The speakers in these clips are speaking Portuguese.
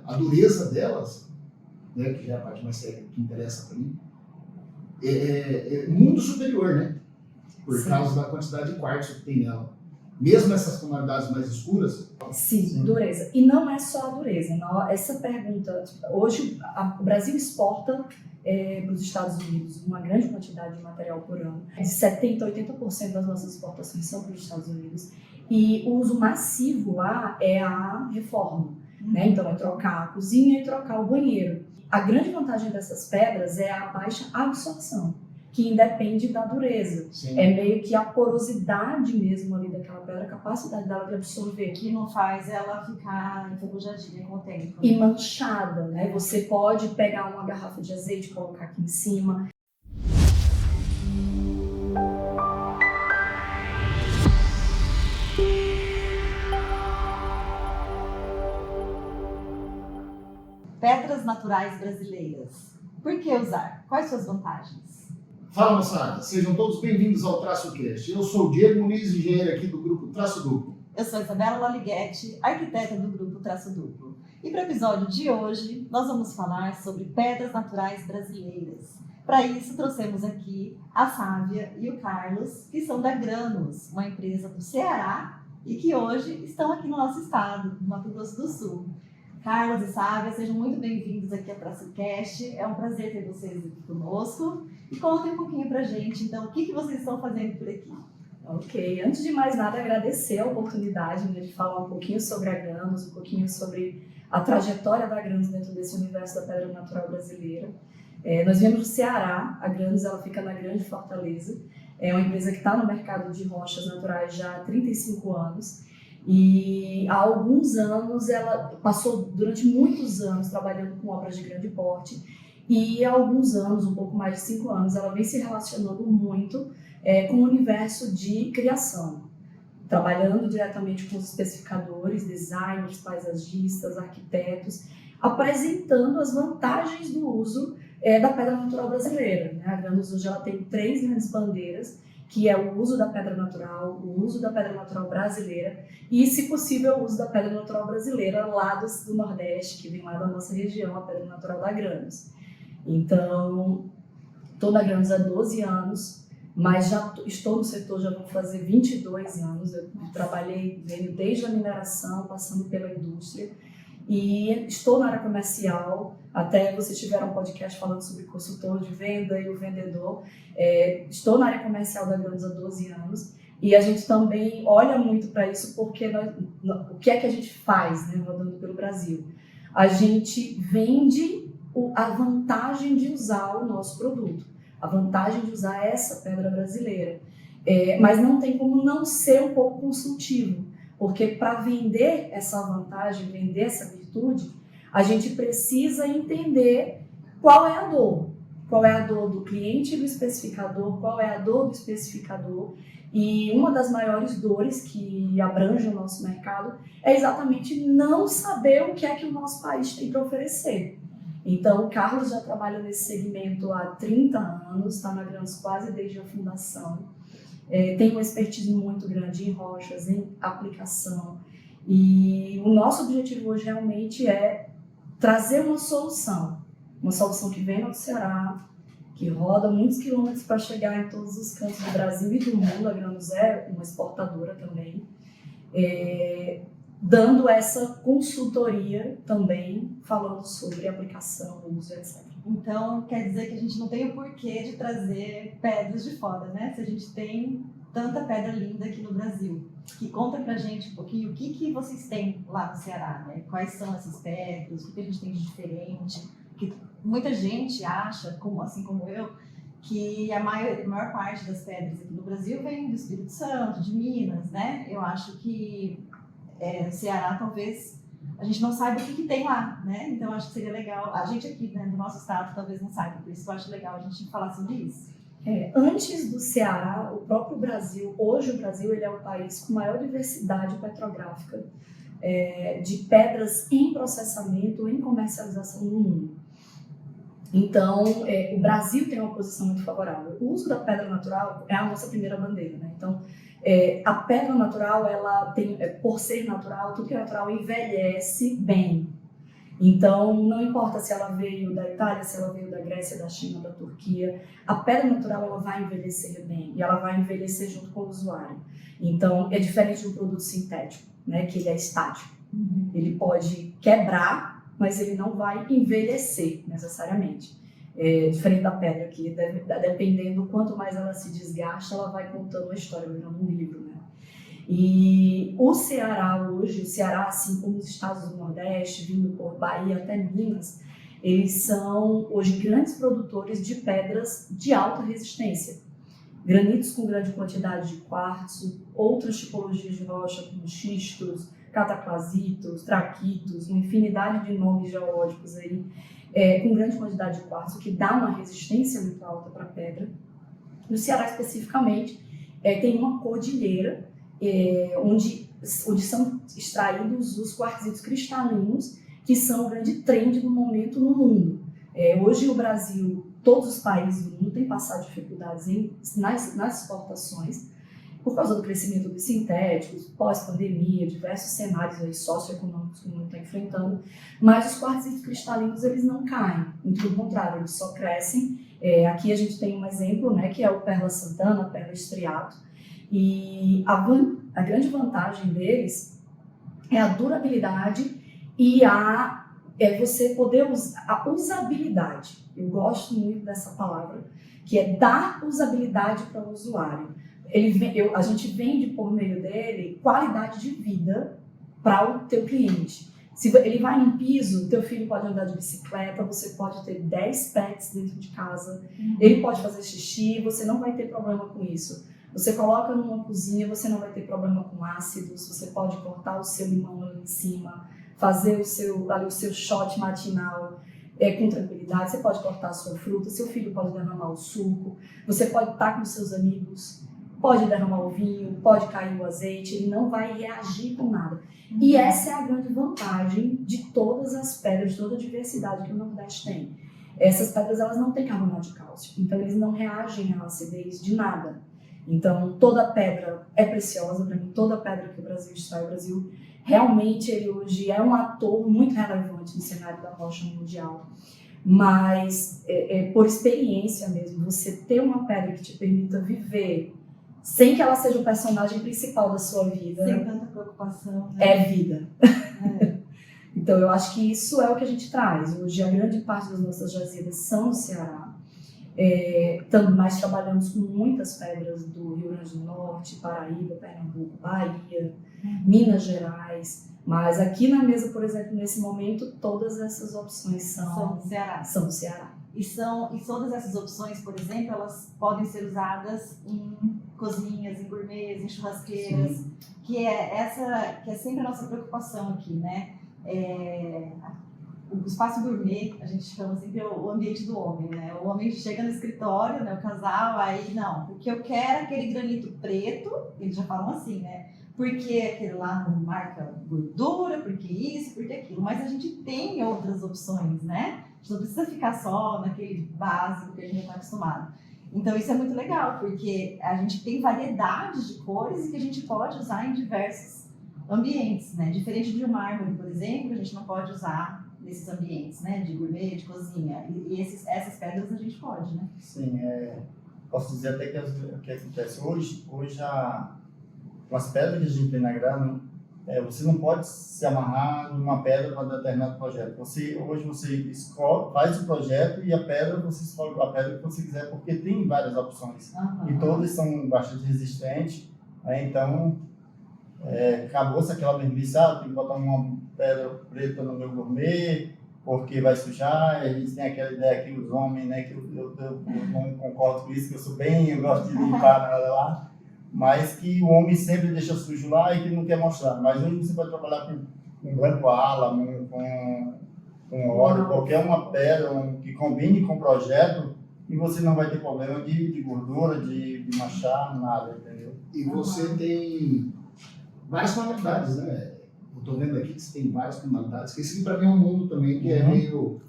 a dureza delas, né, que já é a parte mais técnica que interessa para mim, é muito superior, né? Por causa da quantidade de quartzo que tem nela. Mesmo essas tonalidades mais escuras. Sim, dureza. E não é só a dureza. Não, essa pergunta, hoje o Brasil exporta para os Estados Unidos uma grande quantidade de material por ano. De 70% a 80% das nossas exportações são para os Estados Unidos. E o uso massivo lá é a reforma. Né? Então é trocar a cozinha e trocar o banheiro. A grande vantagem dessas pedras é a baixa absorção, que independe da dureza. Sim. É meio que a porosidade mesmo ali daquela pedra, a capacidade dela de absorver. Que não faz ela ficar enferrujadinha com o tempo. E manchada, né? Você pode pegar uma garrafa de azeite e colocar aqui em cima. Pedras naturais brasileiras. Por que usar? Quais suas vantagens? Fala, moçada, sejam todos bem-vindos ao TraçoCast. Eu sou o Diego Muniz, engenheiro aqui do grupo Traço Duplo. Eu sou Isabela Laliguete, arquiteta do grupo Traço Duplo. E para o episódio de hoje, nós vamos falar sobre pedras naturais brasileiras. Para isso, trouxemos aqui a Sávia e o Carlos, que são da Granos, uma empresa do Ceará e que hoje estão aqui no nosso estado, no Mato Grosso do Sul. Carlos e Sávia, sejam muito bem-vindos aqui ao TraçoCast. É um prazer ter vocês aqui conosco. E contem um pouquinho pra gente, então, o que vocês estão fazendo por aqui? Ok, antes de mais nada, agradecer a oportunidade, né, de falar um pouquinho sobre a Granos, um pouquinho sobre a trajetória da Granos dentro desse universo da pedra natural brasileira. Nós viemos do Ceará, a Granos ela fica na Grande Fortaleza. É uma empresa que está no mercado de rochas naturais já há 35 anos. E há alguns anos, ela passou durante muitos anos trabalhando com obras de grande porte e há alguns anos, um pouco mais de 5 anos, ela vem se relacionando muito com o universo de criação, trabalhando diretamente com os especificadores, designers, paisagistas, arquitetos, apresentando as vantagens do uso da pedra natural brasileira. Né? A Granos hoje ela tem 3 grandes bandeiras, que é o uso da pedra natural, o uso da pedra natural brasileira e, se possível, o uso da pedra natural brasileira lá do Nordeste, que vem lá da nossa região, a pedra natural da Granos. Então, estou na Granos há 12 anos, mas já estou no setor, já vou fazer 22 anos. Eu trabalhei, venho desde a mineração, passando pela indústria, e estou na área comercial. Até vocês tiveram um podcast falando sobre consultor de venda e o vendedor. Estou na área comercial da Granos há 12 anos e a gente também olha muito para isso porque o que é que a gente faz, né, rodando pelo Brasil? A gente vende a vantagem de usar o nosso produto, a vantagem de usar essa pedra brasileira. Mas não tem como não ser um pouco consultivo, porque para vender essa vantagem, vender essa virtude, a gente precisa entender qual é a dor. Qual é a dor do cliente e do especificador, qual é a dor do especificador. E uma das maiores dores que abrange o nosso mercado é exatamente não saber o que é que o nosso país tem para oferecer. Então, o Carlos já trabalha nesse segmento há 30 anos, está na Granos quase desde a fundação. Tem uma expertise muito grande em rochas, em aplicação. E o nosso objetivo hoje realmente é trazer uma solução que vem do Ceará, que roda muitos quilômetros para chegar em todos os cantos do Brasil e do mundo. A Granos é uma exportadora também, dando essa consultoria também, falando sobre aplicação, uso, etc. Então, quer dizer que a gente não tem o porquê de trazer pedras de fora, né? Se a gente tem tanta pedra linda aqui no Brasil. Que conta pra gente um pouquinho o que vocês têm lá no Ceará, né? Quais são essas pedras, o que a gente tem de diferente. Porque muita gente acha, assim como eu, que a maior parte das pedras aqui no Brasil vem do Espírito Santo, de Minas, né? Eu acho que no Ceará, talvez, a gente não saiba o que tem lá, né? Então, acho que seria legal, a gente aqui, né, do nosso estado, talvez não saiba, por isso eu acho legal a gente falar sobre isso. Antes do Ceará, o próprio Brasil, hoje o Brasil ele é o país com maior diversidade petrográfica de pedras em processamento, em comercialização no mundo. Então, o Brasil tem uma posição muito favorável. O uso da pedra natural é a nossa primeira bandeira, né? Então, a pedra natural, ela tem, por ser natural, tudo que é natural envelhece bem. Então, não importa se ela veio da Itália, se ela veio da Grécia, da China, da Turquia, a pedra natural ela vai envelhecer bem e ela vai envelhecer junto com o usuário. Então, é diferente de um produto sintético, né, que ele é estático. Ele pode quebrar, mas ele não vai envelhecer necessariamente. Diferente da pedra, que dependendo quanto mais ela se desgasta, ela vai contando a história, virando um livro, né? E o Ceará hoje, assim como os estados do Nordeste, vindo por Bahia até Minas, eles são hoje grandes produtores de pedras de alta resistência. Granitos com grande quantidade de quartzo, outras tipologias de rocha como xistos, cataclasitos, traquitos, uma infinidade de nomes geológicos aí, com grande quantidade de quartzo, que dá uma resistência muito alta para a pedra. No Ceará, especificamente, tem uma cordilheira onde são extraídos os quartzitos cristalinos, que são o grande trend do momento no mundo. Hoje, o Brasil, todos os países do mundo têm passado dificuldades nas exportações, por causa do crescimento dos sintéticos, pós-pandemia, diversos cenários aí socioeconômicos que o mundo está enfrentando, mas os quartzitos cristalinos eles não caem, muito pelo contrário, eles só crescem. Aqui a gente tem um exemplo, né, que é o Perla Santana, Perla Estriato, e a grande vantagem deles é a durabilidade e você poder usar a usabilidade. Eu gosto muito dessa palavra, que é dar usabilidade para o usuário. A gente vende por meio dele qualidade de vida para o teu cliente. Se ele vai num piso, teu filho pode andar de bicicleta, você pode ter 10 pets dentro de casa, ele pode fazer xixi, você não vai ter problema com isso. Você coloca numa cozinha, você não vai ter problema com ácidos, você pode cortar o seu limão ali em cima, fazer o seu shot matinal com tranquilidade, você pode cortar a sua fruta, seu filho pode derramar o suco, você pode estar com seus amigos, pode derramar o vinho, pode cair o azeite, ele não vai reagir com nada. E essa é a grande vantagem de todas as pedras, de toda a diversidade que o Nordeste tem. Essas pedras elas não têm carbonato de cálcio, então eles não reagem à acidez de nada. Então toda pedra é preciosa para mim, toda pedra que o Brasil extrai, o Brasil realmente ele hoje é um ator muito relevante no cenário da rocha mundial. Mas por experiência mesmo, você ter uma pedra que te permita viver sem que ela seja o personagem principal da sua vida. Sem tanta preocupação, né? É vida. Então, eu acho que isso é o que a gente traz. Hoje, a grande parte das nossas jazidas são no Ceará. Nós trabalhamos com muitas pedras do Rio Grande do Norte, Paraíba, Pernambuco, Bahia, Minas Gerais. Mas aqui na mesa, por exemplo, nesse momento, todas essas opções são do Ceará. São do Ceará. E todas essas opções, por exemplo, elas podem ser usadas em cozinhas, em gourmets, em churrasqueiras, que é sempre a nossa preocupação aqui, né? O espaço gourmet, a gente chama sempre o ambiente do homem, né? O homem chega no escritório, né, o casal, aí não, porque eu quero aquele granito preto, eles já falam assim, né? Porque aquele lá não marca gordura, porque isso, porque aquilo. Mas a gente tem outras opções, né? A gente não precisa ficar só naquele básico que a gente está acostumado. Então isso é muito legal, porque a gente tem variedade de cores e que a gente pode usar em diversos ambientes, né? Diferente de um mármore, por exemplo, a gente não pode usar nesses ambientes, né? De gourmet, de cozinha. E essas pedras a gente pode, né? Sim, posso dizer até que o que acontece hoje com as pedras que a gente tem na grana, você não pode se amarrar numa pedra para determinado projeto. Hoje você escolhe, faz o projeto e a pedra, você escolhe a pedra que você quiser, porque tem várias opções. E todas são bastante resistentes, né? Então, acabou-se aquela mesmice, tem que botar uma pedra preta no meu gourmet, porque vai sujar. A gente tem aquela ideia que os homens, né, que eu não concordo com isso, que eu gosto de limpar lá, mas que o homem sempre deixa sujo lá e que não quer mostrar. Mas hoje você pode trabalhar com branco álamo, com óleo, qualquer uma pedra que combine com o projeto, e você não vai ter problema de gordura, de manchar, nada, entendeu? E você tem várias tonalidades, né? Eu tô vendo aqui que você tem várias tonalidades, que esse aqui para mim é um mundo também que é meio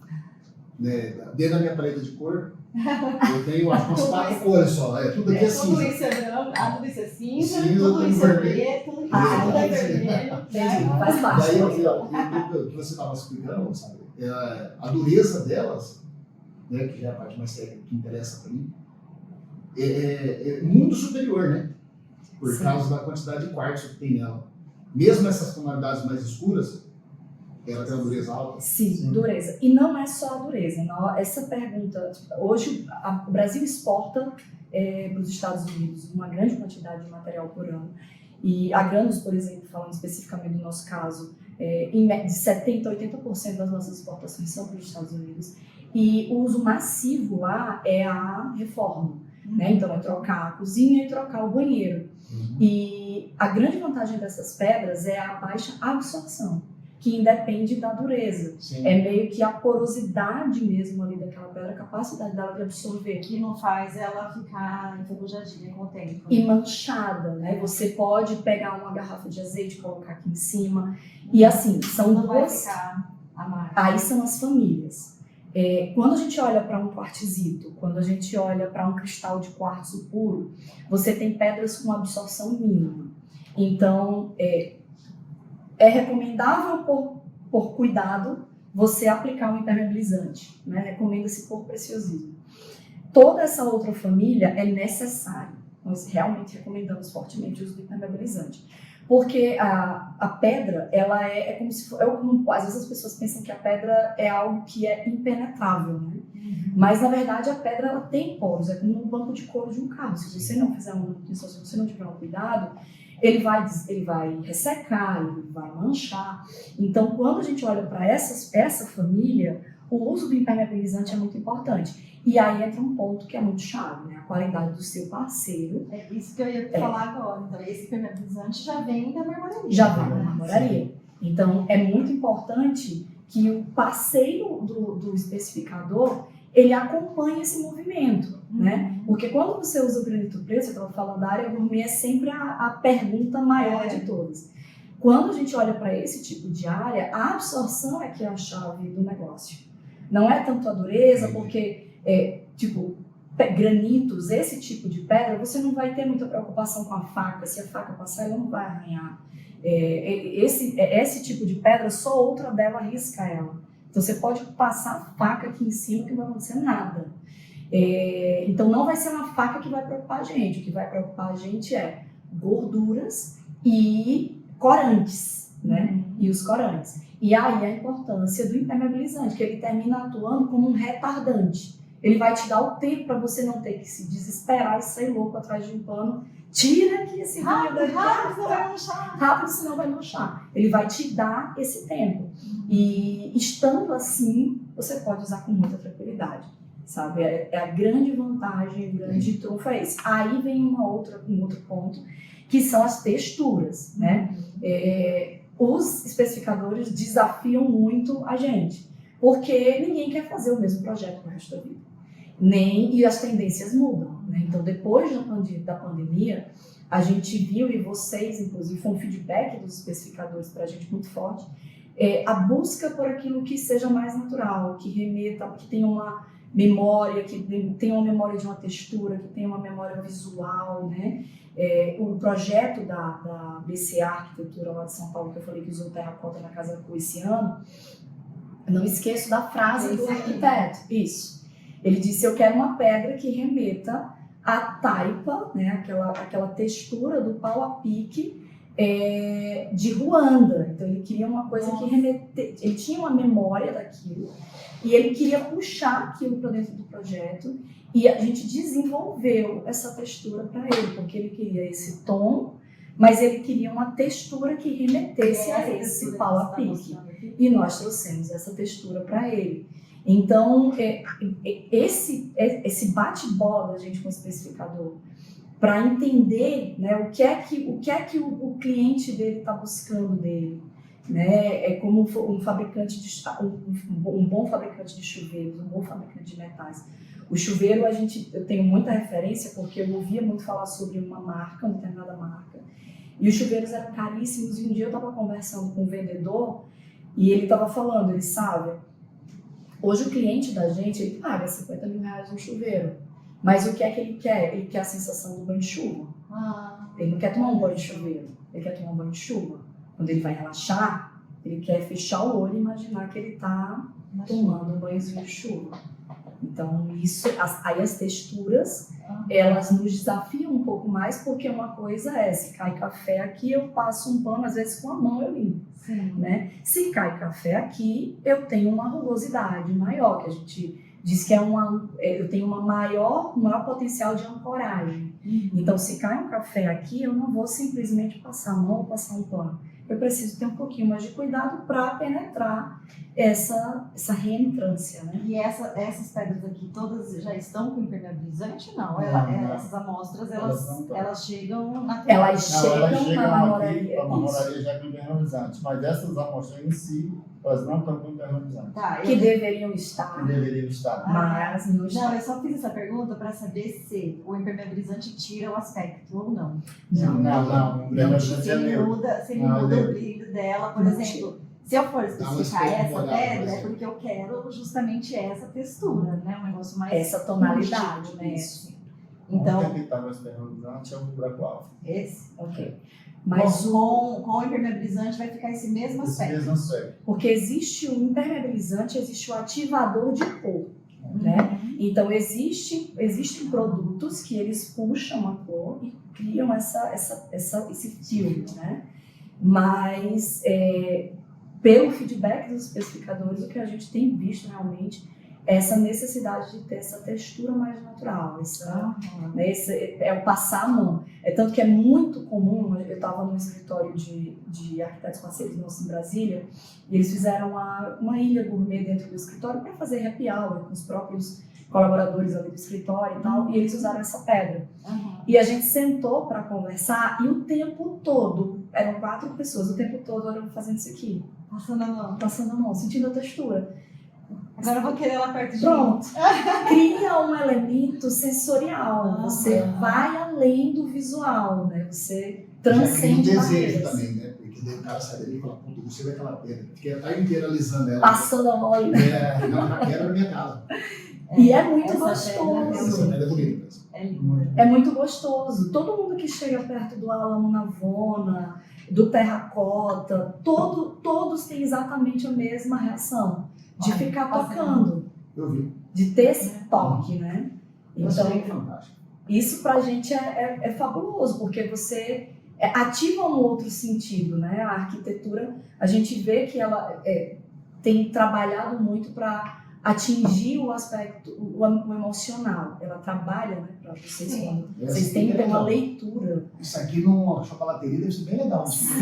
né, dentro da minha paleta de cor, eu tenho acho que umas 4 cores só. Tudo aqui é Tudo cinza. isso é branco, tudo isso é cinza, Cinza, tudo tudo isso é vermelho. preto, tudo Ah, é vermelho. Entendi, faz parte. Daí o que você estava explicando, sabe? A dureza delas, né, que já é a parte mais técnica que interessa para mim, é muito superior, né? Por Sim. causa da quantidade de quartzo que tem nela. Mesmo essas tonalidades mais escuras, ela tem uma dureza alta. Sim, dureza. E não é só a dureza. Não, essa pergunta, hoje o Brasil exporta para os Estados Unidos uma grande quantidade de material por ano. E a Granos, por exemplo, falando especificamente do nosso caso, de 70% a 80% das nossas exportações são para os Estados Unidos. E o uso massivo lá é a reforma. Né? Então, é trocar a cozinha e trocar o banheiro. E a grande vantagem dessas pedras é a baixa absorção, que independe da dureza. Sim. É meio que a porosidade mesmo ali daquela pedra, a capacidade dela de absorver. Que não faz ela ficar enferrujadinha com o tempo. E manchada, né? Você pode pegar uma garrafa de azeite e colocar aqui em cima. E assim, são Não vai duas... ficar amargo. Aí são as famílias. Quando a gente olha para um quartzito, quando a gente olha para um cristal de quartzo puro, você tem pedras com absorção mínima. Então, é recomendável por cuidado você aplicar um impermeabilizante, né? Recomenda-se por preciosismo. Toda essa outra família é necessária. Nós realmente recomendamos fortemente o uso do impermeabilizante. Porque a pedra, ela é como se for, às vezes as pessoas pensam que a pedra é algo que é impenetrável, né? Mas na verdade a pedra ela tem poros, é como um banco de couro de um carro. Se você não fizer uma manutenção, se você não tiver um cuidado, ele vai ressecar, ele vai manchar. Então, quando a gente olha para essa família, o uso do impermeabilizante é muito importante. E aí entra um ponto que é muito chave, né? A qualidade do seu parceiro. É isso que eu ia falar agora. Então, esse impermeabilizante já vem da marmoraria. Já vem da marmoraria. Então, é muito importante que o parceiro do especificador, ele acompanhe esse movimento, né? Porque quando você usa o granito preto, você estava falando da área gourmet, é sempre a pergunta maior de todas. Quando a gente olha para esse tipo de área, a absorção é que é a chave do negócio. Não é tanto a dureza, porque, granitos, esse tipo de pedra, você não vai ter muita preocupação com a faca. Se a faca passar, ela não vai arranhar. Esse tipo de pedra, só outra dela risca ela. Então, você pode passar a faca aqui em cima que não vai acontecer nada. Então, não vai ser uma faca que vai preocupar a gente. O que vai preocupar a gente é gorduras e corantes, né? E os corantes. E aí a importância do impermeabilizante, que ele termina atuando como um retardante. Ele vai te dar o tempo para você não ter que se desesperar e sair louco atrás de um pano. Tira aqui esse vinho daqui. Rápido, senão vai manchar. Rápido, senão vai manchar. Ele vai te dar esse tempo. E estando assim, você pode usar com muita tranquilidade. Sabe? É a grande vantagem, o grande trunfo é esse. Aí vem um outro ponto, que são as texturas, né? Os especificadores desafiam muito a gente, porque ninguém quer fazer o mesmo projeto pro resto da vida. E as tendências mudam, né? Então, depois da pandemia, a gente viu, e vocês, inclusive, foi um feedback dos especificadores para a gente muito forte, a busca por aquilo que seja mais natural, que remeta, que tenha uma memória, que tenha uma memória de uma textura, que tenha uma memória visual, né? O projeto da BCA Arquitetura lá de São Paulo, que eu falei que usou terracota na Casa Cu esse ano, eu não esqueço da frase do arquiteto. Isso. Ele disse: eu quero uma pedra que remeta à taipa, né? aquela textura do pau a pique de Ruanda. Então ele queria uma coisa que remetesse, ele tinha uma memória daquilo e ele queria puxar aquilo para dentro do projeto, e a gente desenvolveu essa textura para ele, porque ele queria esse tom, mas ele queria uma textura que remetesse a esse pau a pique. E nós trouxemos essa textura para ele. Então, esse bate-bola da gente com o especificador, para entender, né, o que é que o cliente dele está buscando dele. Né? É como um fabricante um bom fabricante de chuveiros, um bom fabricante de metais. O chuveiro, eu tenho muita referência, porque eu ouvia muito falar sobre uma determinada marca, e os chuveiros eram caríssimos, e um dia eu estava conversando com um vendedor, e ele estava falando, ele sabe, Hoje o cliente da gente, ele paga R$50 mil no chuveiro. Mas o que é que ele quer? Ele quer a sensação do banho de chuva. Ele não quer tomar um banho de chuveiro, ele quer tomar um banho de chuva. Quando ele vai relaxar, ele quer fechar o olho e imaginar que ele está tomando um banhozinho de chuva. Então, aí as texturas, elas nos desafiam um pouco mais, porque uma coisa é, se cai café aqui, eu passo um pano, às vezes com a mão eu limpo. Né? Se cai café aqui, eu tenho uma rugosidade maior, que a gente diz que eu tenho uma maior potencial de ancoragem. Então, se cai um café aqui, eu não vou simplesmente passar a mão ou passar um pano. Eu preciso ter um pouquinho mais de cuidado para penetrar essa reentrância, né? E essas pedras aqui, todas já estão com impermeabilizante? Não. Essas amostras, elas chegam na Elas chegam aqui na para a marmoraria. marmoraria já com impermeabilizante. Mas essas amostras em si, elas não estão com impermeabilizante. Tá, Que deveriam estar, Que deveriam estar. mas não estão. Não, eu só fiz essa pergunta para saber se o impermeabilizante tira o aspecto ou não. Não. O impermeabilizante Se é ele neutro. muda, o brilho dela, por Não exemplo, se eu for especificar aspecto essa molhado, pedra, mas é porque eu quero justamente essa textura, né? Um negócio mais Essa tonalidade, rústico, né? Isso. Então, Então, o que está com esse impermeabilizante é o buraco alto. esse. Ok. Mas Com o impermeabilizante vai ficar esse mesmo Esse aspecto. mesmo aspecto. porque existe o impermeabilizante, existe o ativador de cor, né? Então existem produtos que eles puxam a cor e criam esse filme, né? Mas pelo feedback dos especificadores, o que a gente tem visto realmente é essa necessidade de ter essa textura mais natural, né, é o passar a mão. Tanto que é muito comum, eu estava num escritório de arquitetos parceiros nossos em Brasília, e eles fizeram uma ilha gourmet dentro do escritório para fazer happy hour com os próprios colaboradores ali do escritório e tal, e eles usaram essa pedra. E a gente sentou para conversar e o tempo todo, eram 4 pessoas, o tempo todo eram fazendo isso aqui, Passando a mão. sentindo a textura. Agora eu vou querer lá perto de Pronto, cria um elemento sensorial, você vai além do visual, né? Você Já cria um transcende desejo barreiras. também, né? Porque daí o cara sai dali e fala, puta, você vê aquela pedra. Fiquei a tarde inteira alisando ela. Passando a mão, Ela já quebra a minha casa. e é muito essa pedra Essa gostoso. pedra é bonita mesmo. É linda. É muito gostoso. Todo mundo que chega perto do Alamo Navona, do Terracota, todos têm exatamente a mesma reação. De Olha, ficar passa tocando, Eu vi. de ter esse toque, né? Eu Então, achei fantástico. isso pra gente é fabuloso, porque você ativa um outro sentido, né? A arquitetura, a gente vê que ela tem trabalhado muito para atingir o aspecto, o emocional. Ela trabalha, né, para vocês, Sim. quando vocês têm que ter uma leitura. Isso aqui numa chocolateria deve ser bem legal. Sim,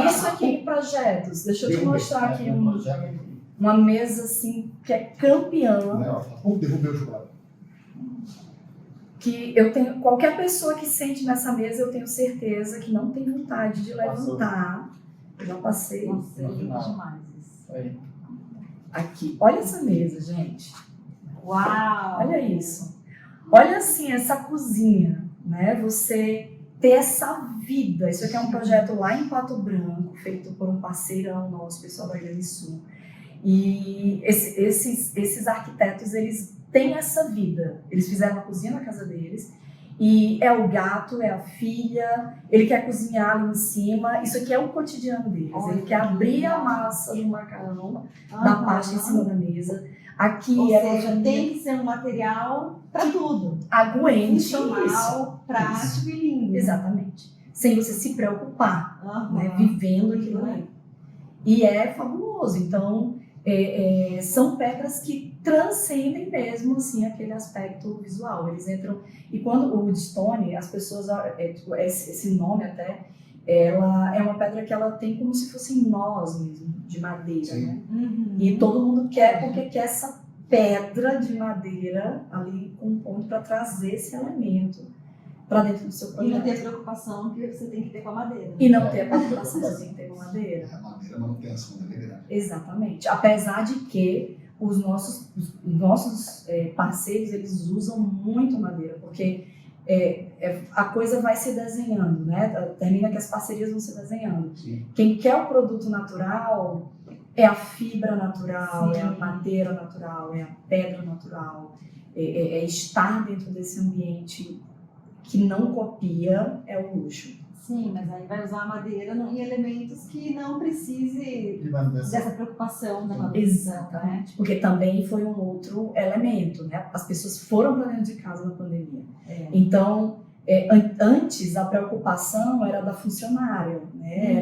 isso aqui em projetos. Deixa eu te Derrubei. mostrar aqui É, projeto. uma mesa assim que é campeã. Derrubei o chocolate. Que eu tenho, qualquer pessoa que sente nessa mesa, eu tenho certeza que não tem vontade de levantar. Eu já passei Nossa, é lindo demais isso. Aí. aqui. Olha essa mesa, gente. Uau! Olha isso. Olha assim, essa cozinha, né? Você ter essa vida. Isso aqui é um projeto lá em Pato Branco, feito por um parceirão nosso, pessoal da Ilha do Sul. E esses arquitetos, eles têm essa vida. Eles fizeram a cozinha na casa deles. E é o gato, é a filha, ele quer cozinhar ali em cima. Isso aqui é o cotidiano deles. Olha, ele quer que abrir legal. a massa do macarrão, da pasta em cima da mesa. Aqui Ou é seja, tem que ser um material para tudo. aguente isso. Funcional, prático e lindo. Exatamente. Sem você se preocupar, Aham. né? Vivendo aquilo ali. E é fabuloso. Então, são pedras que transcendem mesmo assim, aquele aspecto visual. Eles entram. E quando o woodstone, as pessoas. Esse nome até. Ela é uma pedra que ela tem como se fossem nós mesmo, de madeira, Sim. né? Uhum. E todo mundo quer, porque quer essa pedra de madeira ali compondo para trazer esse elemento para dentro do seu E não projeto. ter preocupação que você tem que ter com a madeira. E não ter a preocupação de você tem que ter com madeira. É a madeira, manutenção da liberdade. Exatamente. Apesar de que os nossos parceiros, eles usam muito madeira, porque a coisa vai se desenhando, né? Termina que as parcerias vão se desenhando. Sim. Quem quer o produto natural é a fibra natural, Sim. é a madeira natural, é a pedra natural, é estar dentro desse ambiente que não copia, é o luxo. Sim, mas aí vai usar a madeira em elementos que não precise E manutenção. dessa preocupação da manutenção, né? Exatamente, porque também foi um outro elemento, né? As pessoas foram para dentro de casa na pandemia. É. Então, antes a preocupação era da funcionária, né?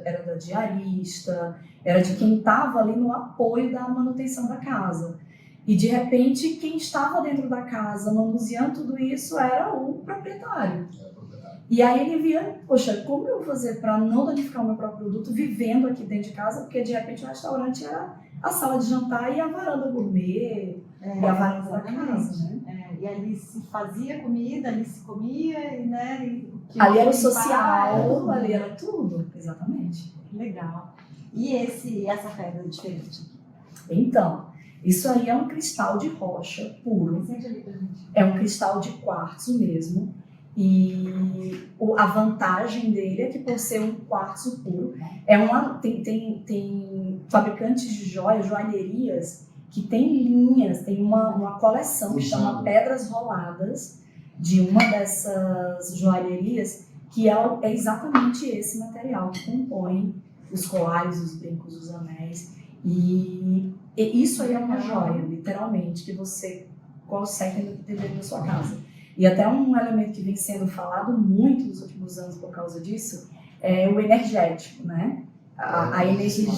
Era da diarista, era de quem estava ali no apoio da manutenção da casa. E de repente, quem estava dentro da casa manuseando tudo isso era o proprietário. E aí ele via, poxa, como eu vou fazer para não danificar o meu próprio produto vivendo aqui dentro de casa? Porque de repente o restaurante era a sala de jantar e a varanda gourmet, e a varanda da casa, né? E ali se fazia comida, ali se comia, e, né? Ali era o limpar, social, ali era tudo, exatamente. Legal. E essa pedra diferente? Então, isso aí é um cristal de rocha puro, Sente ali pra gente. é um cristal de quartzo mesmo. E a vantagem dele é que, por ser um quartzo puro, tem fabricantes de joias, joalherias, que tem linhas, tem uma coleção que chama Pedras Roladas, de uma dessas joalherias, que é exatamente esse material que compõe os colares, os brincos, os anéis. E isso aí é uma joia, literalmente, que você consegue ter na sua casa. E até um elemento que vem sendo falado muito nos últimos anos por causa disso é o energético, né? A energia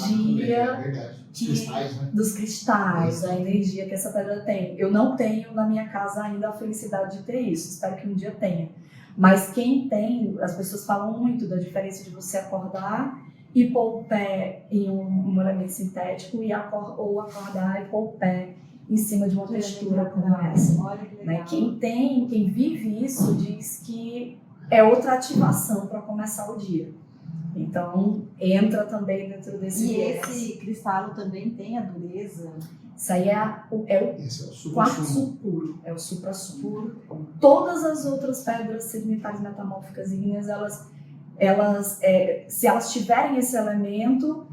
dos cristais, a energia que essa pedra tem. Eu não tenho na minha casa ainda a felicidade de ter isso, espero que um dia tenha. Mas quem tem, as pessoas falam muito da diferença de você acordar e pôr o pé em um elemento sintético ou acordar e pôr o pé em cima de uma textura como essa. Olha que Né? legal. Quem vive isso diz que é outra ativação para começar o dia. Então, entra também dentro desse E viés. esse cristal também tem a dureza? Isso aí Esse é o supra-sumo. quartzo puro, é o supra-sumo. Todas as outras pedras sedimentares metamórficas ígneas, se elas tiverem esse elemento,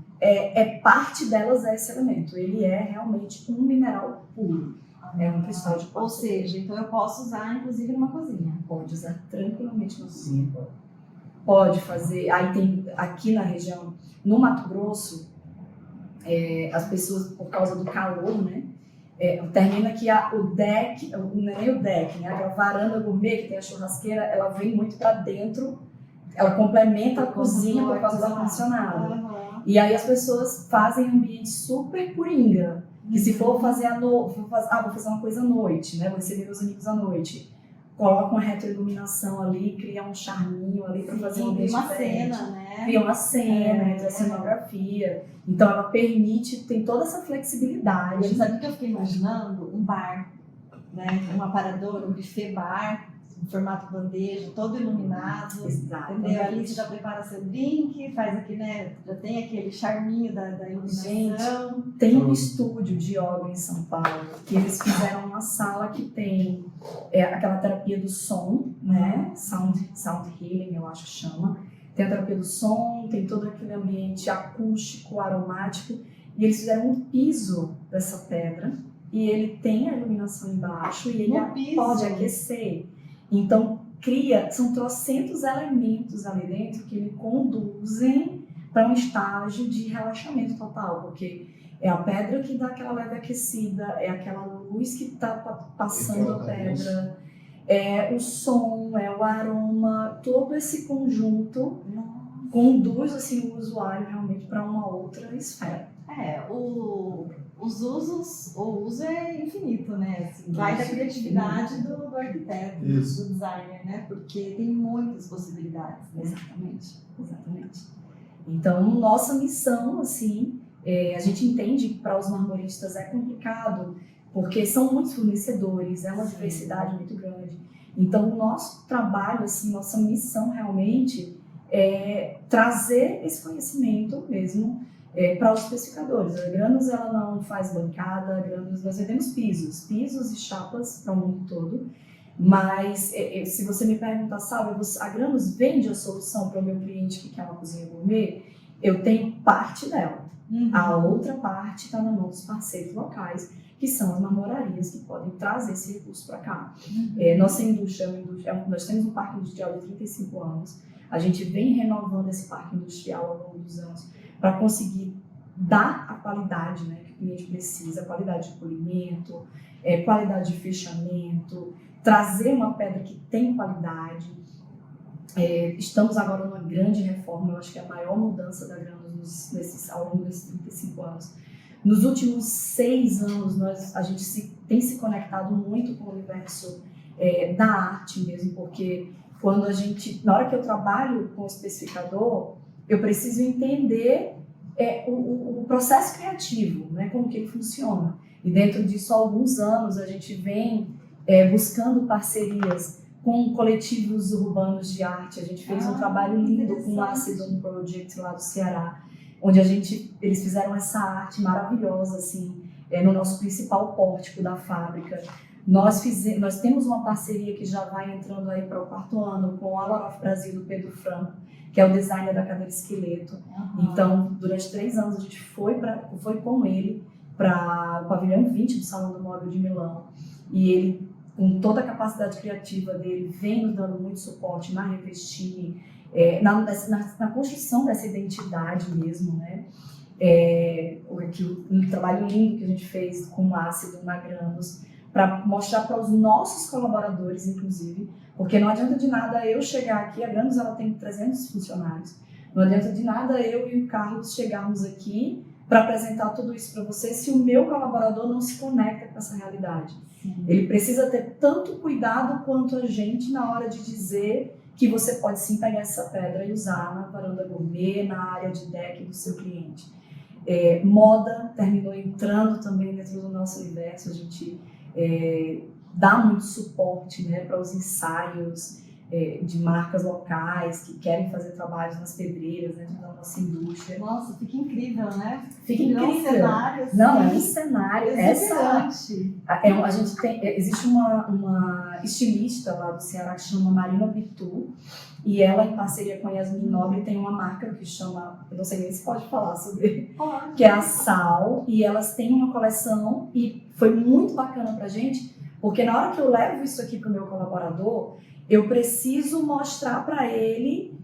parte delas é esse elemento. Ele é realmente um mineral puro. É um cristal de quartzo. Ou seja, então eu posso usar inclusive numa cozinha. Pode usar tranquilamente na cozinha. Pode fazer. Aí tem aqui na região, no Mato Grosso, as pessoas, por causa do calor, né? Termina que o deck, nem o deck, né? Aquela varanda gourmet que tem a churrasqueira, ela vem muito para dentro, ela complementa a cozinha por causa do ar-condicionado. Uhum. E aí as pessoas fazem um ambiente super coringa. Que se for fazer vou fazer uma coisa à noite, né? Vou receber meus amigos à noite. Coloca uma retroiluminação ali, cria um charminho ali para fazer um ambiente diferente. Cena, né? Cria uma cena, entra a cenografia. Então ela tem toda essa E flexibilidade. sabe o que eu fiquei imaginando? Um bar, né? Um aparador, um buffet bar, em formato bandeja, todo iluminado. Entendeu? Ali você já prepara seu drink, faz aqui, né? Já tem aquele charminho da iluminação. Tem um estúdio de yoga em São Paulo que eles fizeram uma sala que tem aquela terapia do som, né? Sound healing, eu acho que chama. Tem a terapia do som, tem todo aquele ambiente acústico, aromático. E eles fizeram um piso dessa pedra e ele tem a iluminação embaixo e ele pode aquecer. Então, são trocentos elementos ali dentro que lhe conduzem para um estágio de relaxamento total, porque é a pedra que dá aquela leve aquecida, é aquela luz que está passando a pedra, é o som, é o aroma, todo esse conjunto conduz assim, o usuário realmente para uma outra esfera. O uso é infinito, né? Assim, vai da criatividade do arquiteto, do designer, né? Porque tem muitas possibilidades. Né? Exatamente. Então, nossa missão, assim, a gente entende que para os marmoristas é complicado, porque são muitos fornecedores, é uma diversidade muito grande. Então, o nosso trabalho, assim, nossa missão realmente é trazer esse conhecimento mesmo para os especificadores. A Granos ela não faz bancada, a Granos nós vendemos pisos e chapas para o mundo todo, mas se você me perguntar, sabe, a Granos vende a solução para o meu cliente que quer uma cozinha gourmet? eu tenho parte dela. Uhum. A outra parte está na mão dos parceiros locais, que são as marmorarias que podem trazer esse recurso para cá. Nossa indústria, nós temos um parque industrial de 35 anos, a gente vem renovando esse parque industrial ao longo dos anos para conseguir dar a qualidade, né, que o cliente precisa, qualidade de polimento, qualidade de fechamento, trazer uma pedra que tem qualidade. Estamos agora numa grande reforma, eu acho que é a maior mudança da Granos ao longo desses 35 anos. Nos últimos 6 anos, a gente tem se conectado muito com o universo da arte mesmo, porque na hora que eu trabalho com o especificador, eu preciso entender o processo criativo, né, como que ele funciona. E dentro disso, há alguns anos, a gente vem buscando parcerias com coletivos urbanos de arte. A gente fez um trabalho lindo com o Acidum Project lá do Ceará, onde eles fizeram essa arte maravilhosa, assim, no nosso principal pórtico da fábrica. Nós temos uma parceria que já vai entrando aí para o 4º ano com o Alorof Brasil do Pedro Franco, que é o designer da cadeira esqueleto. Então, durante 3 anos, a gente foi com ele para o pavilhão 20 do Salão do Móvel de Milão. E ele, com toda a capacidade criativa dele, vem nos dando muito suporte na revestir, na construção dessa identidade mesmo, né? Um trabalho lindo que a gente fez com o Ácido na Granos, para mostrar para os nossos colaboradores, inclusive, porque não adianta de nada eu chegar aqui, a Granos ela tem 300 funcionários, não adianta de nada eu e o Carlos chegarmos aqui para apresentar tudo isso para você se o meu colaborador não se conecta com essa realidade. Sim. Ele precisa ter tanto cuidado quanto a gente na hora de dizer que você pode sim pegar essa pedra e usar na varanda gourmet, na área de deck do seu cliente. Moda terminou entrando também dentro do nosso universo, a gente dá muito suporte, né, para os ensaios de marcas locais que querem fazer trabalhos nas pedreiras dentro da nossa indústria. Nossa, fica incrível, né? Fica incrível. Um cenário, assim, não, é um cenário. Existe uma estilista lá do Ceará que chama Marina Bitu, e ela, em parceria com a Yasmin Nobre, tem uma marca que chama, eu não sei nem se pode falar sobre, que é a Sal, e elas têm uma coleção, e foi muito bacana pra gente, porque na hora que eu levo isso aqui pro meu colaborador, eu preciso mostrar para ele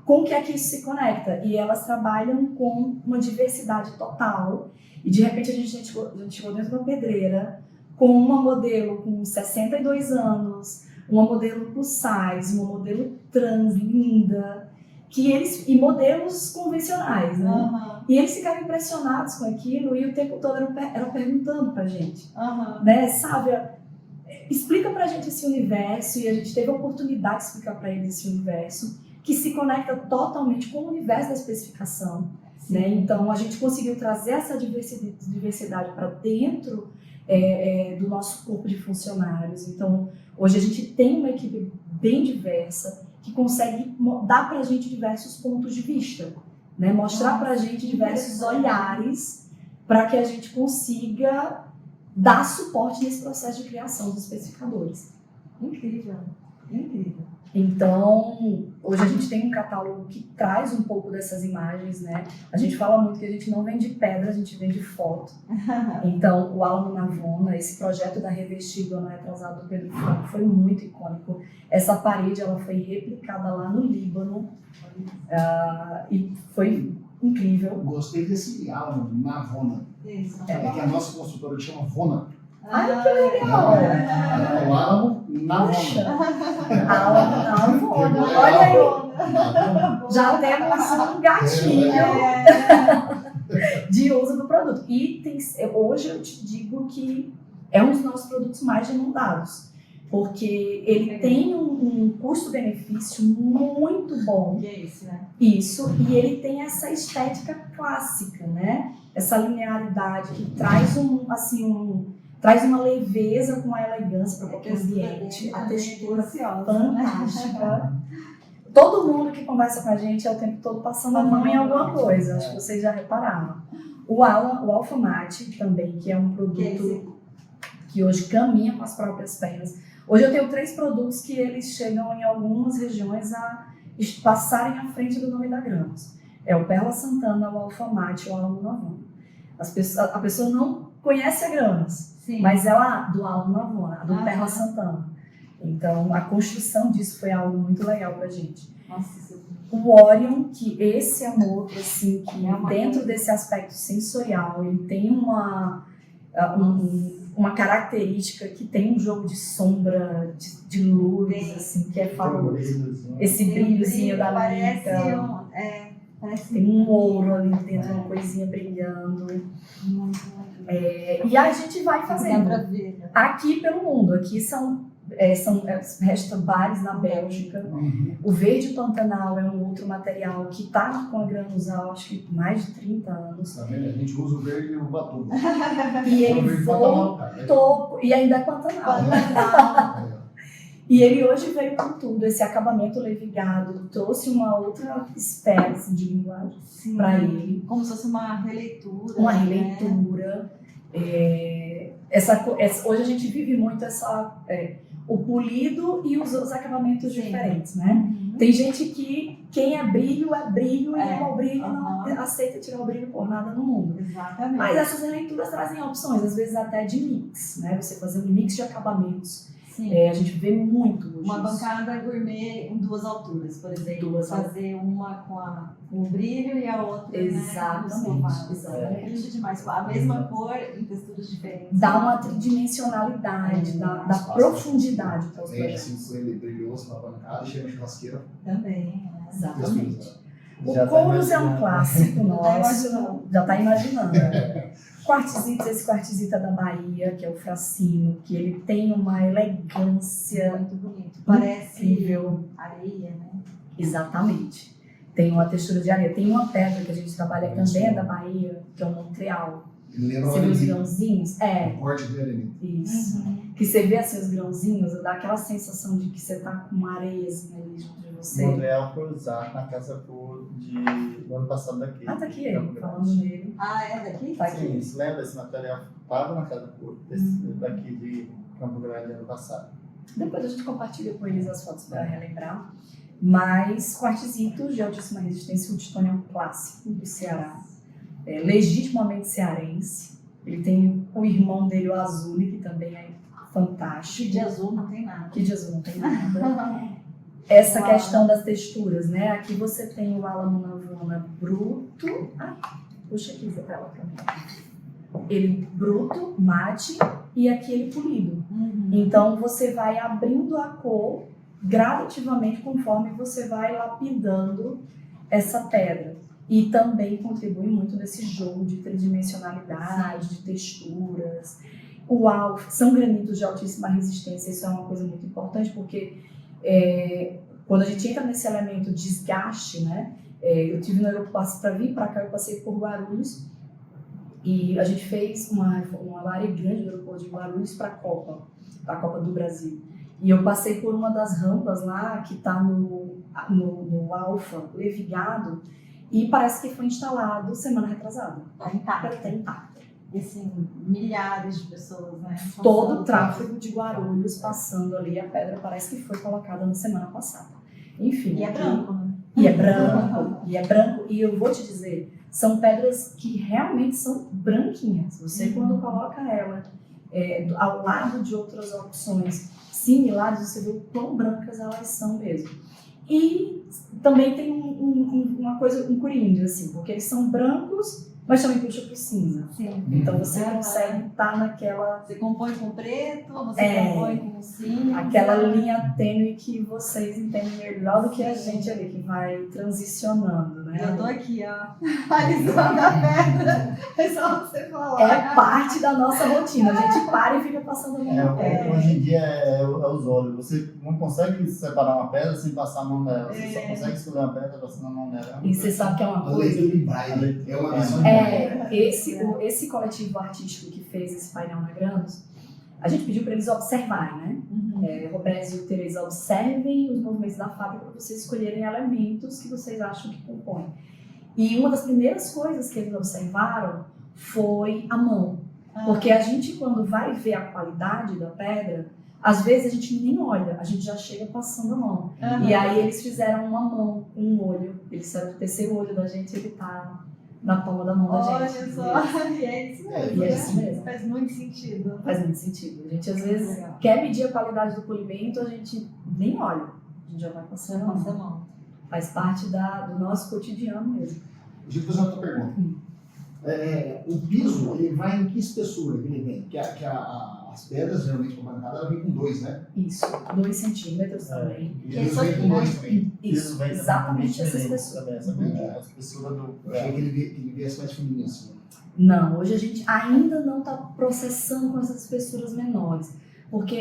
com o que é que isso se conecta. E elas trabalham com uma diversidade total. E de repente a gente chegou dentro de uma pedreira com uma modelo com 62 anos, uma modelo plus size, uma modelo trans linda, e modelos convencionais, né? Uhum. E eles ficaram impressionados com aquilo e o tempo todo eram perguntando pra gente, né? Sabe, explica pra gente esse universo, e a gente teve a oportunidade de explicar pra eles esse universo que se conecta totalmente com o universo da especificação, né? Então a gente conseguiu trazer essa diversidade para dentro do nosso corpo de funcionários. Então hoje a gente tem uma equipe bem diversa que consegue dar pra gente diversos pontos de vista, né? Mostrar pra gente diversos olhares para que a gente consiga dar suporte nesse processo de criação dos especificadores. Incrível, incrível. Então, hoje a gente tem um catálogo que traz um pouco dessas imagens, né? A gente fala muito que a gente não vende pedra, a gente vende foto. Então, o Álamo Navona, esse projeto da Revestir do ano retrasado do Pedro Franco foi muito icônico. Essa parede, ela foi replicada lá no Líbano e foi incrível. Eu gostei desse Álamo Navona. Isso. Que a nossa construtora chama Vona. Ai, que legal! O Álamo Navona. Álamo Navona. Olha aí! Já temos um gatilho de uso do produto. E hoje eu te digo que é um dos nossos produtos mais demandados, porque ele tem um custo-benefício muito bom. E é isso, né? Isso, e ele tem essa estética clássica, né? Essa linearidade que traz traz uma leveza com a elegância para qualquer ambiente, a textura fantástica. Todo mundo que conversa com a gente é o tempo todo passando a mão em alguma coisa, acho que vocês já repararam. O Alpha Matte também, que é um produto que hoje caminha com as próprias pernas. Hoje eu tenho 3 produtos que eles chegam em algumas regiões a passarem à frente do nome da Granos. É o Perla Santana, o Alfamate, o Álamo Navona. A pessoa não conhece a Granos, Sim. mas ela do Álamo Navona, do Ah, Perla tá. Santana. Então, a construção disso foi algo muito legal pra gente. Nossa, isso O Orion, que esse é um outro, assim, que É uma dentro coisa- desse aspecto sensorial, ele tem uma característica que tem um jogo de sombra, de luz, Tem. assim, que é Tem um fabuloso. brilhozinho. Esse tem um brilhozinho da parece Lita, parece tem um ouro ali dentro, uma coisinha brilhando. muito. E a gente vai Dá fazendo. pra ver, né? Aqui pelo mundo, aqui são bares na Bélgica. Uhum. O verde pantanal é um outro material que está com a Granusal, acho que mais de 30 anos. Tá vendo? A gente usa o verde Ubatuba. E É o ele verde Pantanal, cara. voltou, e ainda é pantanal. Pantanal. É. E ele hoje veio com tudo, esse acabamento levigado, trouxe uma outra espécie de linguagem Sim. para ele. Como se fosse uma releitura. Uma né? releitura. Hoje a gente vive muito o polido e os acabamentos Sim. diferentes, né? Uhum. Tem gente que quem é brilho e É. ama o brilho e não Aham. aceita tirar o brilho por nada no mundo. Exatamente. Mas essas releituras trazem opções, às vezes até de mix, né? Você fazer um mix de acabamentos. Sim. A gente vê muito hoje Uma isso. bancada gourmet em duas alturas, por exemplo. Duas fazer uma com o brilho e a outra Exatamente, né, no exatamente. É lindo demais. A mesma cor em texturas diferentes. Dá uma tridimensionalidade, dá Espaço. profundidade para os Vem projetos. assim com ele brilhoso na bancada e chega na churrasqueira. Também. Né? Exatamente. O Já tá Couros é um imaginando. clássico nosso, imaginando. já está imaginando. Quartzitos, esse quartzita da Bahia, que é o Fracino, que ele tem uma elegância Muito bonito. Parece incrível. areia, né? Exatamente. Tem uma textura de areia. Tem uma pedra que a gente trabalha que Isso. também é da Bahia, que é o Montreal. Ele lembra Você o vê os arenito. grãozinhos? O corte do arenito. Isso. Uhum. Que você vê assim os grãozinhos, dá aquela sensação de que você tá com uma areiazinha ali junto de você. Montreal foi usado na Casa Cor do ano passado daqui. Ah, tá aqui Campo ele, Grande. falando nele. Ah, é daqui? Tá aqui. Sim, se lembra? Esse material estava na Casa Cor daqui de Campo Grande ano passado. Depois a gente compartilha com eles as fotos para relembrar. Mas quartzitos de altíssima resistência, o titânio é um clássico do Ceará. É legitimamente cearense. Ele tem o irmão dele, o Azul, que também é fantástico. De azul não tem nada. Que de azul não tem nada. Essa Uau. questão das texturas, né? Aqui você tem o Álamo Navona bruto. Puxa aqui essa tela pra mim. Ele bruto, mate, e aqui ele polido. Uhum. Então você vai abrindo a cor gradativamente conforme você vai lapidando essa pedra. E também contribui muito nesse jogo de tridimensionalidade, de texturas. São granitos de altíssima resistência, isso é uma coisa muito importante, porque quando a gente entra nesse elemento desgaste, né? Eu tive no aeroporto, para vir para cá, eu passei por Guarulhos, e a gente fez uma área grande do aeroporto de Guarulhos para a Copa do Brasil. E eu passei por uma das rampas lá, que está no Alfa, levigado, e parece que foi instalado semana retrasada. Tá intacto. Está intacto. E assim, milhares de pessoas, né? Todo passando. o tráfego de Guarulhos passando ali, a pedra parece que foi colocada na semana passada. Enfim. E é branco, né? E é branco, e eu vou te dizer, são pedras que realmente são branquinhas. Você, quando coloca ela ao lado de outras opções similares, você vê o quão brancas elas são mesmo. E também tem uma coisa, um coríndio, assim, porque eles são brancos, mas também puxa pro cinza. Sim. Então você Uhum. consegue estar naquela Você compõe com preto, você compõe com cinza. aquela linha tênue que vocês entendem melhor do que a gente ali, que vai transicionando, né? Eu tô aqui, ó, alisando a pedra. É só você falar. É parte da nossa rotina. A gente para e fica passando a mão na pedra. Hoje em dia é os olhos. Você não consegue separar uma pedra sem passar a mão nela. Você só consegue escolher uma pedra passando a mão nela. E você sabe que é uma A coisa? leitura em braille é uma visão de Esse coletivo artístico que fez esse painel na Granos, a gente pediu para eles observarem, né? Uhum. Roberto e Teresa, observem os movimentos da fábrica para vocês escolherem elementos que vocês acham que compõem. E uma das primeiras coisas que eles observaram foi a mão. Porque a gente, quando vai ver a qualidade da pedra, às vezes a gente nem olha, a gente já chega passando a mão. E aí eles fizeram uma mão, um olho. Eles disseram que o terceiro olho da gente, ele tá na palma da mão da Olha gente. só, e é isso mesmo, E é isso né? mesmo. Faz muito sentido. Faz muito sentido. A gente às vezes Legal. quer medir a qualidade do polimento, a gente nem olha. A gente já vai passando a Nossa mão. mão. Faz parte do nosso cotidiano mesmo. Deixa eu fazer outra pergunta. O piso, ele vai em que espessura que ele vem? Que as pedras, geralmente, com a bancada, ela vem com 2, né? Isso, 2 centímetros também. E Que eles isso vêm aqui, com né? 2 também. Isso, vem exatamente essa também, espessura. também, essa a espessura do. Eu achei que ele viesse mais fininho assim. Não, hoje a gente ainda não está processando com essas espessuras menores.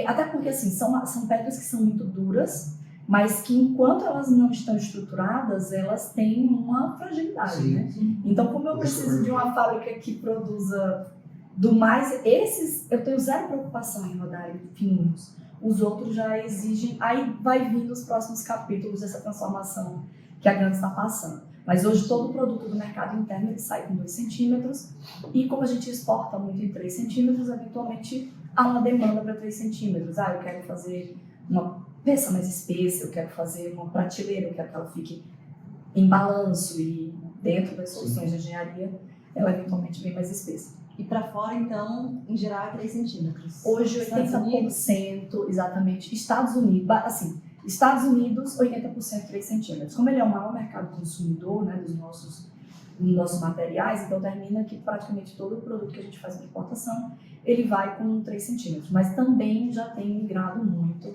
Até porque assim, são pedras que são muito duras, mas que enquanto elas não estão estruturadas, elas têm uma fragilidade, Sim. né? Então, como eu preciso de uma fábrica que produza esses eu tenho zero preocupação em rodarem fininhos. Os outros já exigem, aí vai vir nos próximos capítulos dessa transformação que a Grandes está passando. Mas hoje todo produto do mercado interno ele sai com 2 centímetros e como a gente exporta muito em 3 centímetros, eventualmente há uma demanda para 3 centímetros. Eu quero fazer uma peça mais espessa, eu quero fazer uma prateleira, eu quero que ela fique em balanço e dentro das soluções de engenharia, ela eventualmente vem mais espessa. E para fora, então, em geral, é 3 centímetros. Hoje, Estados 80%, exatamente. Estados Unidos, 80% 3 centímetros. Como ele é o maior mercado consumidor, né, dos nossos materiais, então termina que praticamente todo o produto que a gente faz de importação, ele vai com 3 centímetros. Mas também já tem migrado muito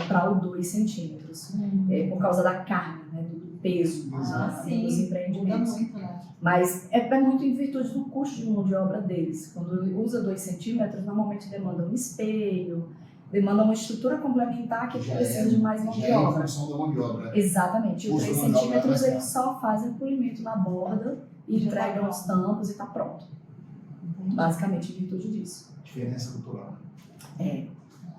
para o 2 centímetros, por causa da carga, né, do peso dos Sim, muda empreendimentos. muito, né? Mas é muito em virtude do custo de mão de obra deles. Quando usa 2 centímetros, normalmente demanda um espelho, demanda uma estrutura complementar que precisa de mais mão de Já é em obra. função da mão de obra. Exatamente. E os Custo 3 de mão de obra centímetros mais eles só fazem polimento na borda e Já tá entregam pronto. os tampos e está pronto. Basicamente em virtude disso. Diferença cultural. É.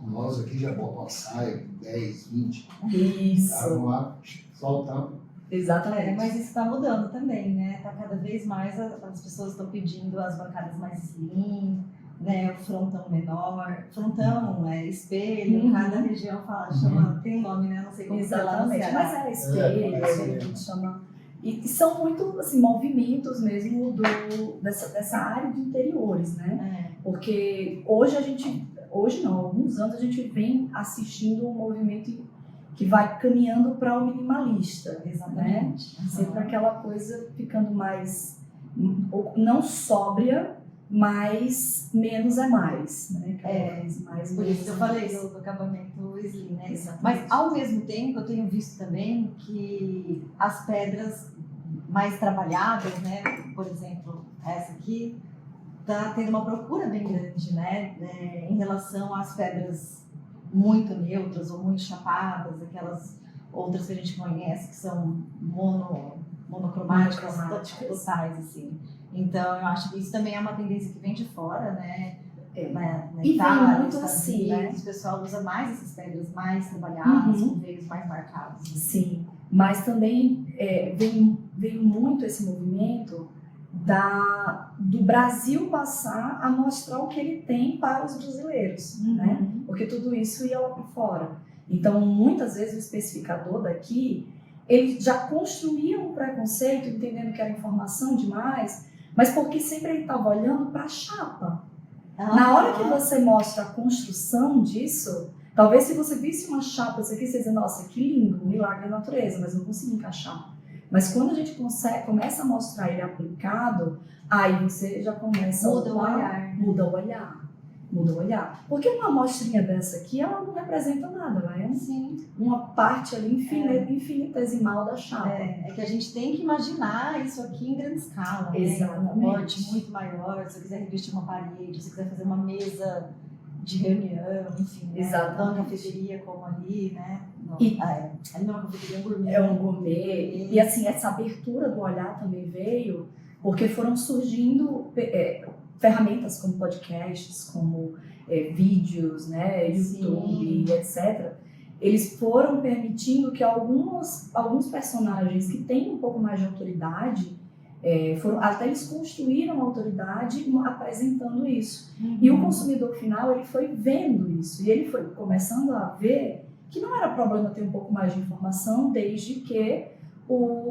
Nós aqui já botamos uma saia com 10, 20. Isso. Vamos lá, só o tampo. Exatamente. Mas isso está mudando também, né? Tá cada vez mais as pessoas estão pedindo as bancadas mais slim, né? O frontão menor, frontão, espelho, Uhum. cada região chama, tem um nome, né? Não sei como que é lá no Exatamente. Ceará. Mas espelho, a gente chama. E são muito assim, movimentos mesmo dessa área de interiores, né? Porque hoje não, há alguns anos a gente vem assistindo um movimento que vai caminhando para o minimalista, Exatamente. né? Sempre aquela coisa ficando mais, não sóbria, mas menos é mais, né? Mais Por isso que eu menos é falei mais. do acabamento slim, né? Exatamente. Mas ao mesmo tempo eu tenho visto também que as pedras mais trabalhadas, né? Por exemplo, essa aqui, tá tendo uma procura bem grande, né? Em relação às pedras muito neutras ou muito chapadas, aquelas outras que a gente conhece que são monocromáticas, totais, assim. Então, eu acho que isso também é uma tendência que vem de fora, né? Na E vem Itália, muito nos assim, Estados né? Unidos, o pessoal usa mais essas pedras mais trabalhadas, Uhum. com veios mais marcados. Sim, mas também veio muito esse movimento do Brasil passar a mostrar o que ele tem para os brasileiros, né? Porque tudo isso ia lá para fora. Então, muitas vezes o especificador daqui, ele já construía um preconceito, entendendo que era informação demais, mas porque sempre ele estava olhando para a chapa. Na hora que você mostra a construção disso, talvez se você visse uma chapa, você quis dizer, nossa, que lindo, um milagre da natureza, mas não consegui encaixar. Mas quando a gente começa a mostrar ele aplicado, aí você já começa Muda o olhar. Muda o olhar. Porque uma amostrinha dessa aqui, ela não representa nada, ela é uma parte ali infinitesimal da chapa. É que a gente tem que imaginar isso aqui em grande escala, né? Exatamente. Um porte muito maior, se eu quiser revestir uma parede, se eu quiser fazer uma mesa de reunião, enfim, né? Exatamente. Uma cafeteria como ali, né? Ali não é uma cafeteria, é um gourmet. É um gourmet. E assim, essa abertura do olhar também veio porque foram surgindo ferramentas como podcasts, como vídeos, né, YouTube, etc. Eles foram permitindo que alguns personagens que têm um pouco mais de autoridade Até eles construíram uma autoridade apresentando isso. E o consumidor final, ele foi vendo isso. E ele foi começando a ver que não era problema ter um pouco mais de informação, desde que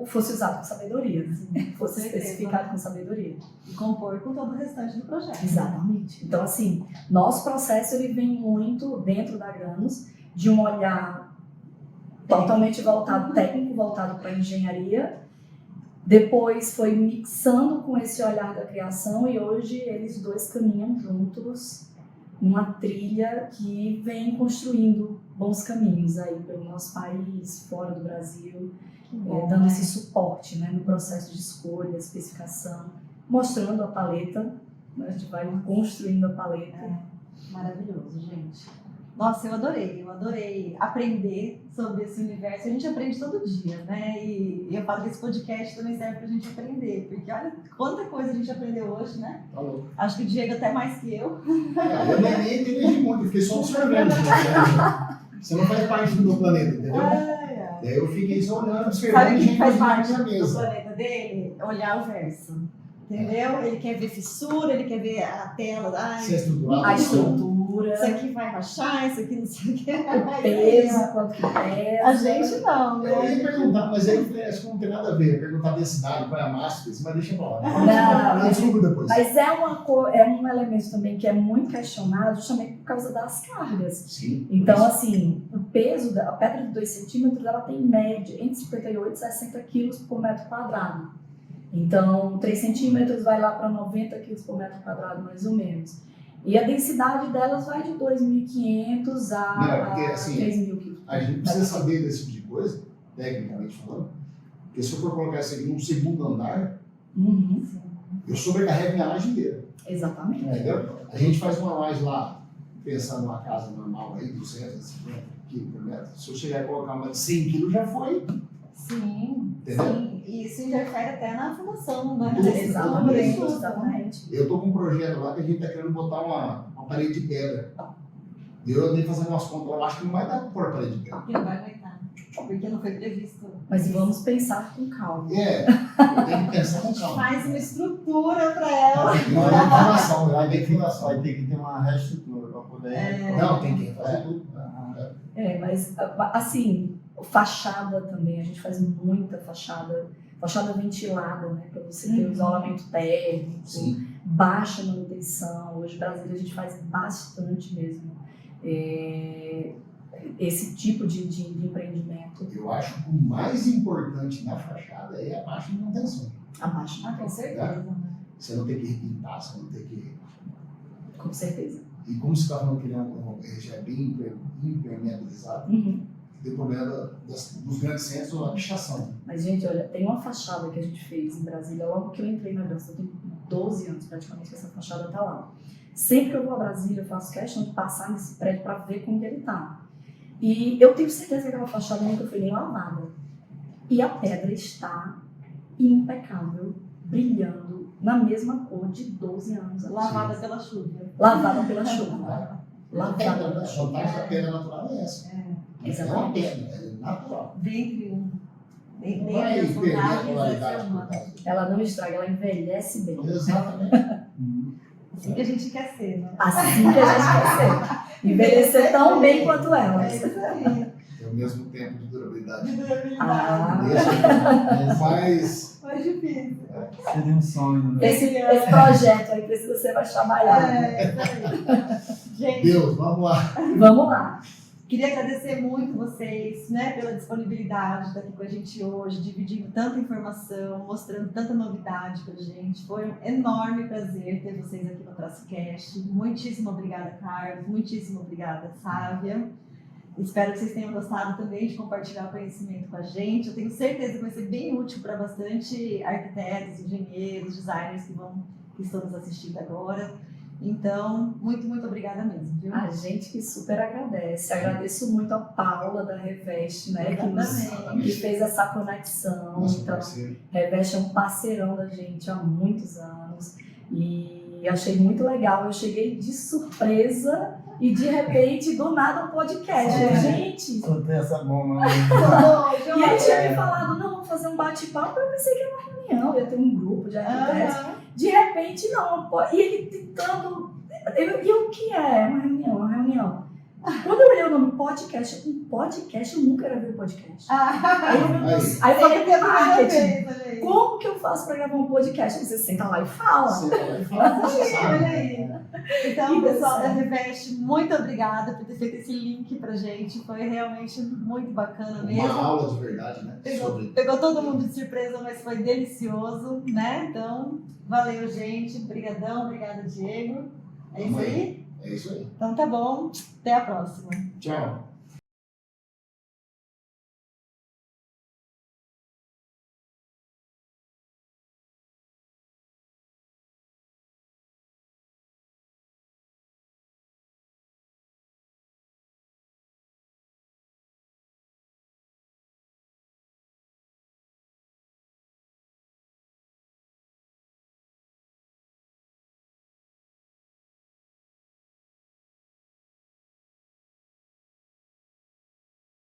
fosse usado com sabedoria, fosse especificado com sabedoria. E compor com todo o restante do projeto. Exatamente. Então, assim, nosso processo ele vem muito dentro da Granos de um olhar totalmente voltado, técnico, voltado para a engenharia. Depois foi mixando com esse olhar da criação e hoje eles dois caminham juntos numa trilha que vem construindo bons caminhos aí pelo nosso país, fora do Brasil, dando esse suporte, né, no processo de escolha, especificação, mostrando a paleta, né, a gente vai construindo a paleta. Maravilhoso, gente. Nossa, eu adorei aprender sobre esse universo. A gente aprende todo dia, né? E eu falo que esse podcast também serve pra gente aprender, porque olha quanta coisa a gente aprendeu hoje, né? Tá louco. Acho que o Diego até mais que eu. Eu nem entendi muito, eu fiquei só observando. Você não faz parte do meu planeta, entendeu? Daí eu fiquei só olhando, observando Sabe o e que faz imaginando parte na do mesa. planeta dele? Olhar o verso. Entendeu? Ele quer ver fissura, ele quer ver a tela. Ai, Se é estruturado, A não. estrutura, isso aqui vai rachar, isso aqui não sei o que. o peso, quanto que pesa. A gente não, Eu né? ia perguntar, mas aí eu falei, acho que não tem nada a ver. Eu ia perguntar a densidade, qual é a massa, mas deixa pra lá. Não. Eu descubro depois. Mas é um elemento também que é muito questionado justamente por causa das cargas. Sim. Então, assim, o peso a pedra de 2 centímetros, ela tem em média entre 58 e 60 quilos por metro quadrado. Então, 3 centímetros vai lá para 90 quilos por metro quadrado, mais ou menos. E a densidade delas vai de 2.500 Não, porque, a assim, 3.000 quilos. A gente precisa saber desse tipo de coisa, tecnicamente falando, porque se eu for colocar isso aqui num segundo andar, Uhum, eu sobrecarrego minha laje inteira, exatamente. entendeu? A gente faz uma laje lá, pensando numa casa normal aí, 250 quilos por metro. Se eu chegar e colocar uma de 100 quilos, já foi, Sim, entendeu? sim. E isso interfere até na fundação, né? Exatamente, exatamente. Eu tô com um projeto lá que a gente tá querendo botar uma parede de pedra. Eu andei fazendo umas contas, eu acho que não vai dar pra pôr a parede de pedra. Que não vai aguentar, porque não foi previsto. Mas vamos pensar com calma. Eu tenho que pensar com calma. Faz uma estrutura para ela. Não é informação, Vai ter que, informação. vai ter que ter uma reestrutura para poder. Não, tem que refazer tudo. Mas, assim, fachada também, a gente faz muita fachada ventilada, né, para você ter o isolamento térmico, Sim. baixa manutenção. Hoje, em Brasília, a gente faz bastante mesmo esse tipo de empreendimento. Eu acho que o mais importante na fachada é a baixa manutenção. A baixa, Ah, com certeza. Né? Você não tem que repintar, você não tem que. com certeza. E como você está falando que ele já é bem impermeabilizado, Uhum. tem o problema dos grandes centros, a pichação. Mas, gente, olha, tem uma fachada que a gente fez em Brasília logo que eu entrei na Graça. Eu tenho 12 anos praticamente que essa fachada está lá. Sempre que eu vou a Brasília, eu faço questão de passar nesse prédio para ver como ele está. E eu tenho certeza que aquela fachada nunca foi nem lavada. E a pedra está impecável, brilhando, na mesma cor de 12 anos. Lavada pela chuva. Lavada pela chuva. A Lavada pedra, pela a chuva. vantagem da pedra natural é essa. É uma Exatamente. pedra, é natural. Dentre Não vai as perder a vantagens, qualidade essa é por uma. causa disso. Ela não estraga, ela envelhece bem. Exatamente. Assim que a gente quer ser, né? Assim que a gente quer ser. Envelhecer tão bem quanto É elas. isso aí. Tem o mesmo tempo de durabilidade. De durabilidade. Ah. Mas Mais difícil. Seria um sonho, né? Esse projeto aí precisa ser mais trabalhado. É, isso aí. Gente, Deus, vamos lá. Vamos lá. queria agradecer muito vocês, né, pela disponibilidade de estar aqui com a gente hoje, dividindo tanta informação, mostrando tanta novidade pra gente. Foi um enorme prazer ter vocês aqui no TraçoCast. Muitíssimo obrigada, Carlos. Muitíssimo obrigada, Sávia. Espero que vocês tenham gostado também de compartilhar o conhecimento com a gente. Eu tenho certeza que vai ser bem útil para bastante arquitetos, engenheiros, designers que estão nos assistindo agora. Então, muito, muito obrigada mesmo, viu? A gente que super agradece. Agradeço muito a Paula da Reveste, né? Que fez essa conexão. Nosso Então, parceiro. Reveste é um parceirão da gente há muitos anos. E achei muito legal. Eu cheguei de surpresa E de repente, do nada, um podcast. É. Gente, Soltei essa bomba. e ele tinha me falado, não, vamos fazer um bate-papo. Eu pensei que era uma reunião, ia ter um grupo de arquitetos. Aham. De repente, não. Pô, e ele tentando. E o que é uma reunião? Uma reunião. Quando eu olhei o nome podcast, eu nunca era ver podcast. Aí eu falei Ele é pro a primeira marketing, vez, olha aí. como que eu faço para gravar um podcast? Você senta lá e fala. Você vai falar, você Olha sabe. aí. Então, E pessoal você? da Reveste, muito obrigada por ter feito esse link pra gente. Foi realmente muito bacana mesmo. Uma aula de verdade, né? Sobre. Pegou todo mundo de surpresa, mas foi delicioso, né? Então, valeu, gente. Obrigadão, obrigada, Diego. É isso aí? É isso aí. Então tá bom. Até a próxima. Tchau.